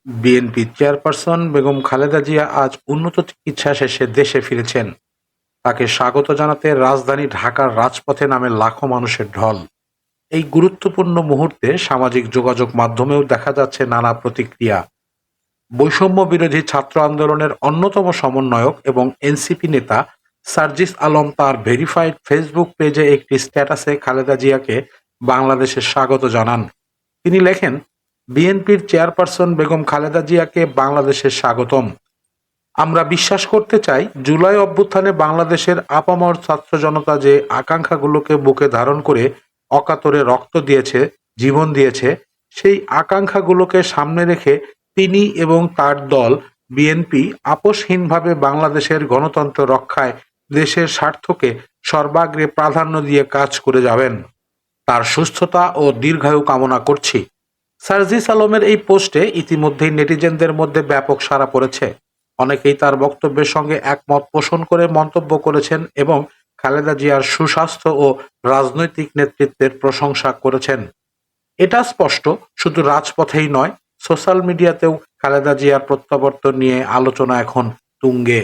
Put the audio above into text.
BNP chairperson Begum Khaleda Zia আজ উন্নত চিকিৎসা শেষে দেশে ফিরেছেন। তাকে স্বাগত জানাতে রাজধানী ঢাকার রাজপথে নামে লাখো মানুষের ঢল। এই গুরুত্বপূর্ণ মুহূর্তে সামাজিক যোগাযোগ মাধ্যমেও দেখা যাচ্ছে নানা প্রতিক্রিয়া। বৈষম্য বিরোধী ছাত্র আন্দোলনের অন্যতম সমন্বয়ক এবং এনসিপি নেতা সার্জিস আলম তার ভেরিফাইড ফেসবুক পেজে একটি স্ট্যাটাসে খালেদা জিয়াকে বাংলাদেশে স্বাগত জানান। তিনি লেখেন, বিএনপির চেয়ারপারসন বেগম খালেদা জিয়াকে বাংলাদেশে স্বাগতম। আমরা বিশ্বাস করতে চাই, জুলাই অভ্যুত্থানে বাংলাদেশের আপামর ছাত্র জনতা যে আকাঙ্ক্ষাগুলোকে বুকে ধারণ করে অকাতরে রক্ত দিয়েছে, জীবন দিয়েছে, সেই আকাঙ্ক্ষাগুলোকে সামনে রেখে তিনি এবং তার দল বিএনপি আপোষহীনভাবে বাংলাদেশের গণতন্ত্র রক্ষায় দেশের স্বার্থকে সর্বাগ্রে প্রাধান্য দিয়ে কাজ করে যাবেন। তার সুস্থতা ও দীর্ঘায়ু কামনা করছি। সার্জিস আলমের এই পোস্টে ইতিমধ্যেই নেটিজেনদের মধ্যে ব্যাপক সাড়া পড়েছে। অনেকেই তার বক্তব্যের সঙ্গে একমত পোষণ করে মন্তব্য করেছেন এবং খালেদা জিয়ার সুস্বাস্থ্য ও রাজনৈতিক নেতৃত্বের প্রশংসা করেছেন। এটা স্পষ্ট, শুধু রাজপথেই নয়, সোশ্যাল মিডিয়াতেও খালেদা জিয়ার প্রত্যাবর্তন নিয়ে আলোচনা এখন তুঙ্গে।